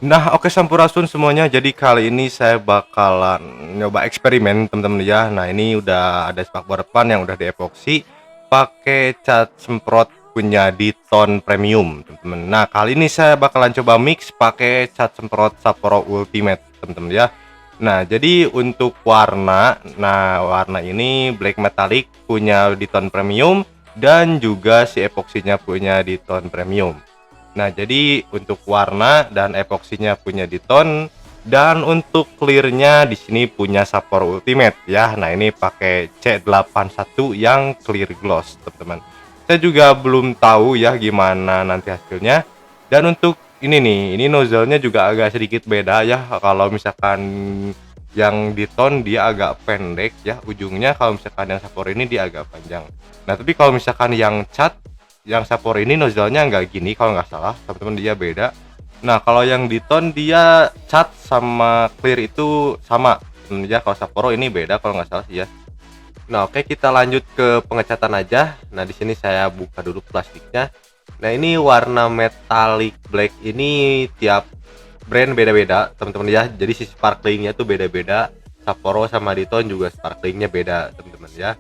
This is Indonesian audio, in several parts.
Nah, oke sampurasun semuanya. Jadi kali ini saya bakalan nyoba eksperimen teman-teman ya. Nah, ini udah ada spakbor depan yang udah diepoksi pakai cat semprot punya Diton Premium, teman-teman. Nah, kali ini saya bakalan coba mix pakai cat semprot Sapporo Ultimate, teman-teman ya. Nah, jadi untuk warna ini black metallic punya Diton Premium dan juga si epoksinya punya Diton Premium. Nah, jadi untuk warna dan epoksinya punya Diton dan untuk clearnya di sini punya Sapporo Ultimate ya. Nah, ini pakai C81 yang clear gloss, teman-teman. Saya juga belum tahu ya gimana nanti hasilnya. Dan untuk ini nih, ini nozzle-nya juga agak sedikit beda ya. Kalau misalkan yang Diton dia agak pendek ya ujungnya, kalau misalkan yang Sapporo ini dia agak panjang. Nah, tapi kalau misalkan yang cat yang Sapporo ini nozzle-nya nggak gini kalau nggak salah, teman-teman, dia beda. Nah, kalau yang Diton dia cat sama clear itu sama. Ya, kalau Sapporo ini beda kalau nggak salah sih ya. Nah, oke, kita lanjut ke pengecatan aja. Nah, di sini saya buka dulu plastiknya. Nah, ini warna metallic black ini tiap brand beda-beda, teman-teman ya. Jadi si sparklingnya tuh beda-beda. Sapporo sama Diton juga sparklingnya beda, teman-teman ya.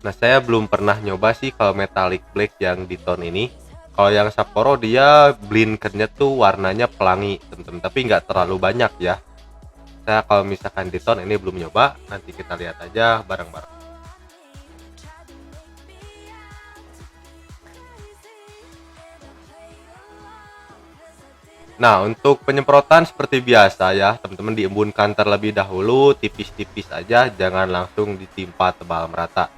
Nah, saya belum pernah nyoba sih kalau metallic black yang Diton ini. Kalau yang Sapporo dia blinkernya tuh warnanya pelangi, teman-teman, tapi nggak terlalu banyak ya. Saya kalau misalkan Diton ini belum nyoba, nanti kita lihat aja bareng-bareng. Nah, untuk penyemprotan seperti biasa ya, teman-teman, diembunkan terlebih dahulu tipis-tipis aja, jangan langsung ditimpa tebal merata.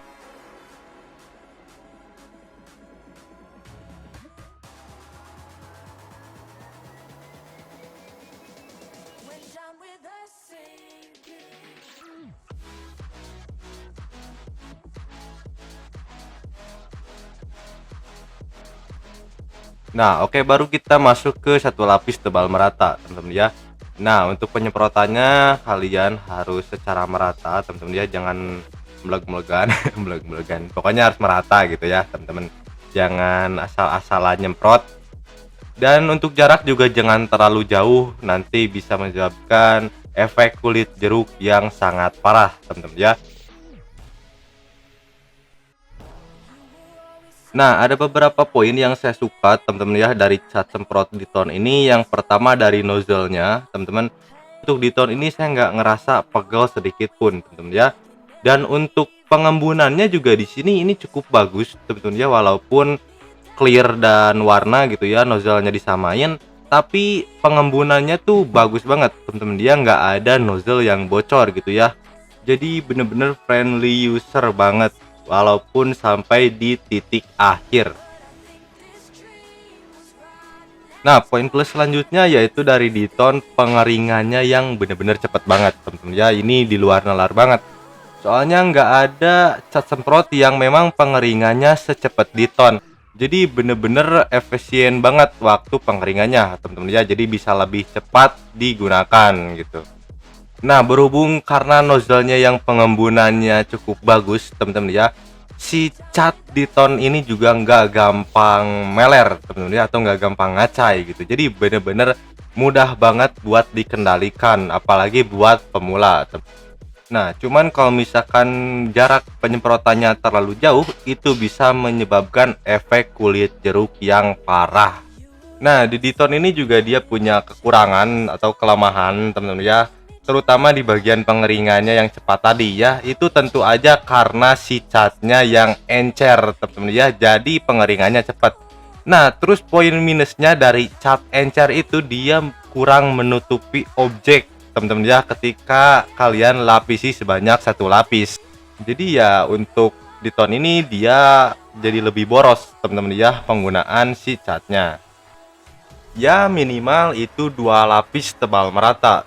Nah, oke, baru kita masuk ke satu lapis tebal merata, teman-teman ya. Nah, untuk penyemprotannya kalian harus secara merata, teman-teman ya, jangan meleg-melegan, meleg-melegan. Pokoknya harus merata gitu ya, teman-teman. Jangan asal-asalan nyemprot. Dan untuk jarak juga jangan terlalu jauh, nanti bisa menyebabkan efek kulit jeruk yang sangat parah, teman-teman ya. Nah, ada beberapa poin yang saya suka, teman-teman ya, dari cat semprot Diton ini. Yang pertama dari nozzle-nya, teman-teman. Untuk Diton ini saya nggak ngerasa pegel sedikit pun, teman-teman ya. Dan untuk pengembunannya juga di sini ini cukup bagus, teman-teman ya, walaupun clear dan warna gitu ya, nozzle-nya disamain, tapi pengembunannya tuh bagus banget, teman-teman. Dia nggak ada nozzle yang bocor gitu ya. Jadi bener-bener friendly user banget walaupun sampai di titik akhir. Nah, poin plus selanjutnya yaitu dari Diton, pengeringannya yang bener-bener cepet banget, teman-teman ya. Ini di luar nalar banget. Soalnya nggak ada cat semprot yang memang pengeringannya secepat Diton. Jadi bener-bener efisien banget waktu pengeringannya, teman-teman ya. Jadi bisa lebih cepat digunakan gitu. Nah, berhubung karena nozzle-nya yang pengembunannya cukup bagus, teman-teman ya, si cat Diton ini juga nggak gampang meler, teman-teman ya, atau nggak gampang ngacai gitu. Jadi bener-bener mudah banget buat dikendalikan, apalagi buat pemula. Nah, cuman kalau misalkan jarak penyemprotannya terlalu jauh, itu bisa menyebabkan efek kulit jeruk yang parah. Nah, di Diton ini juga dia punya kekurangan atau kelemahan, teman-teman ya. Terutama di bagian pengeringannya yang cepat tadi ya. Itu tentu aja karena si catnya yang encer, teman-teman ya. Jadi pengeringannya cepat. Nah, terus poin minusnya dari cat encer itu dia kurang menutupi objek, teman-teman ya, ketika kalian lapisi sebanyak satu lapis. Jadi ya untuk Diton ini dia jadi lebih boros, teman-teman ya, penggunaan si catnya. Ya minimal itu 2 lapis tebal merata.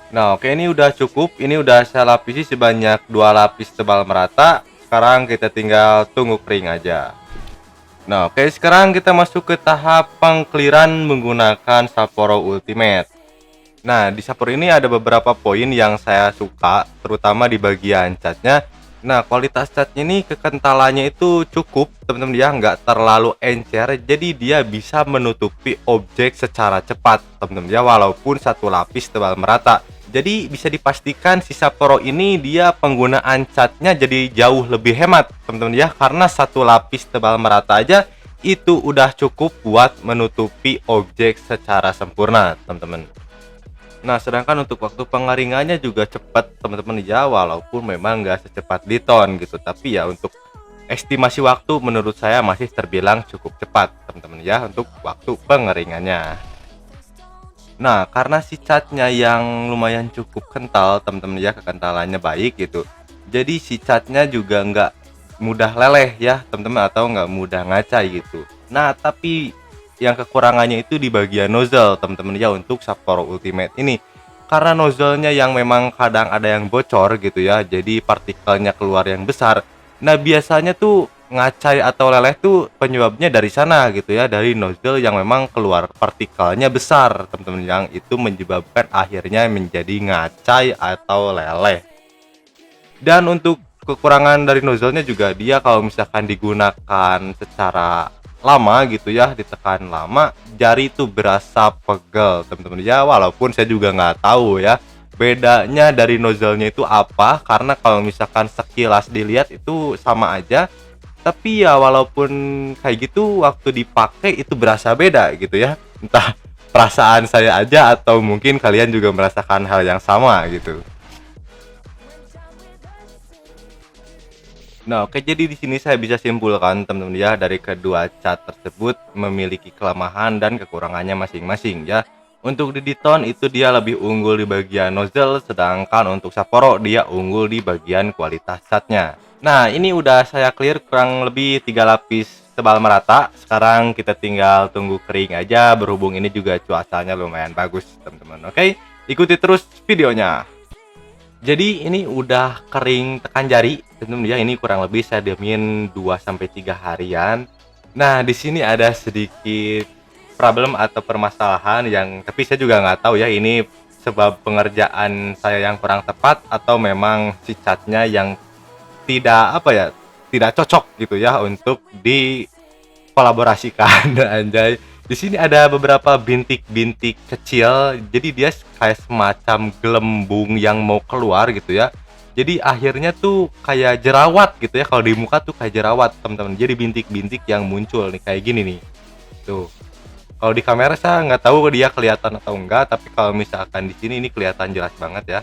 Nah, oke, ini udah cukup. Ini udah saya lapisi sebanyak 2 lapis tebal merata. Sekarang kita tinggal tunggu kering aja. Nah, oke, sekarang kita masuk ke tahap pengkliran menggunakan Sapporo Ultimate. Nah, di Sapporo ini ada beberapa poin yang saya suka, terutama di bagian catnya. Nah, kualitas catnya ini kekentalannya itu cukup, teman-teman ya, nggak terlalu encer, jadi dia bisa menutupi objek secara cepat, teman-teman ya, walaupun satu lapis tebal merata. Jadi bisa dipastikan si Sapporo ini dia penggunaan catnya jadi jauh lebih hemat, teman-teman ya, karena satu lapis tebal merata aja itu udah cukup buat menutupi objek secara sempurna, teman-teman. Nah, sedangkan untuk waktu pengeringannya juga cepat, teman-teman ya, walaupun memang nggak secepat Diton gitu, tapi ya untuk estimasi waktu menurut saya masih terbilang cukup cepat, teman-teman ya, untuk waktu pengeringannya. Nah, karena si catnya yang lumayan cukup kental, teman-teman ya, kekentalannya baik gitu. Jadi si catnya juga nggak mudah leleh ya, teman-teman, atau nggak mudah ngacai gitu. Nah, tapi yang kekurangannya itu di bagian nozzle, teman-teman ya, untuk Sapporo Ultimate ini. Karena nozzle-nya yang memang kadang ada yang bocor gitu ya, jadi partikelnya keluar yang besar. Nah, biasanya tuh ngacai atau leleh tuh penyebabnya dari sana gitu ya, dari nozzle yang memang keluar partikelnya besar, teman-teman, yang itu menyebabkan akhirnya menjadi ngacai atau leleh. Dan untuk kekurangan dari nozzle-nya juga, dia kalau misalkan digunakan secara lama gitu ya, ditekan lama, jari itu berasa pegel, teman-teman ya, walaupun saya juga nggak tahu ya bedanya dari nozzle-nya itu apa, karena kalau misalkan sekilas dilihat itu sama aja, tapi ya walaupun kayak gitu waktu dipakai itu berasa beda gitu ya. Entah perasaan saya aja atau mungkin kalian juga merasakan hal yang sama gitu. Nah, oke, jadi di sini saya bisa simpulkan, teman-teman ya, dari kedua cat tersebut memiliki kelemahan dan kekurangannya masing-masing ya. Untuk di Diton itu dia lebih unggul di bagian nozzle, sedangkan untuk Sapporo dia unggul di bagian kualitas catnya. Nah, ini udah saya clear kurang lebih 3 lapis tebal merata. Sekarang kita tinggal tunggu kering aja, berhubung ini juga cuacanya lumayan bagus, teman-teman. Oke, ikuti terus videonya. Jadi ini udah kering tekan jari, tentu ya, ini kurang lebih saya diemin 2 sampai 3 harian. Nah, di sini ada sedikit problem atau permasalahan yang tapi saya juga nggak tahu ya, ini sebab pengerjaan saya yang kurang tepat atau memang si catnya yang tidak apa ya, tidak cocok gitu ya untuk dikolaborasikan. Anjay. Di sini ada beberapa bintik-bintik kecil, jadi dia kayak semacam gelembung yang mau keluar gitu ya. Jadi akhirnya tuh kayak jerawat gitu ya, kalau di muka tuh kayak jerawat, teman-teman. Jadi bintik-bintik yang muncul nih kayak gini nih. Tuh. Kalau di kamera saya nggak tahu dia kelihatan atau enggak, tapi kalau misalkan di sini ini kelihatan jelas banget ya.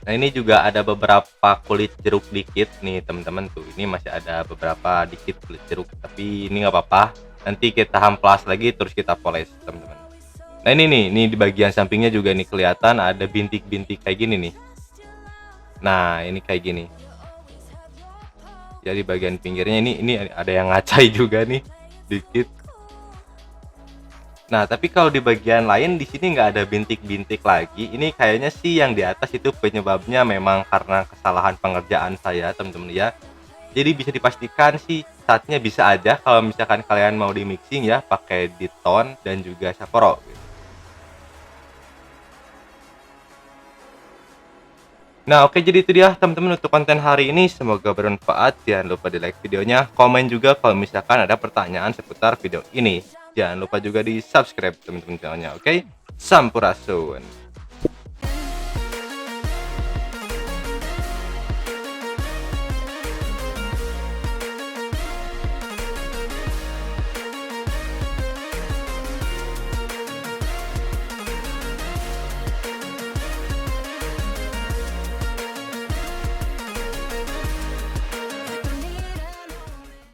Nah, ini juga ada beberapa kulit jeruk dikit nih, teman-teman, tuh. Ini masih ada beberapa dikit kulit jeruk, tapi ini nggak apa-apa. Nanti kita hamplas lagi terus kita poles, teman-teman. Nah, ini nih, ini di bagian sampingnya juga nih kelihatan ada bintik-bintik kayak gini nih. Nah, ini kayak gini. Jadi bagian pinggirnya ini ada yang ngacai juga nih dikit. Nah, tapi kalau di bagian lain di sini nggak ada bintik-bintik lagi. Ini kayaknya sih yang di atas itu penyebabnya memang karena kesalahan pengerjaan saya, teman-teman ya. Jadi bisa dipastikan sih catnya bisa aja kalau misalkan kalian mau di mixing ya pakai Diton dan juga Sapporo gitu. Nah, oke, jadi itu dia teman-teman untuk konten hari ini, semoga bermanfaat. Jangan lupa di like videonya, komen juga kalau misalkan ada pertanyaan seputar video ini. Jangan lupa juga di subscribe teman-teman channelnya, oke? Sampurasun.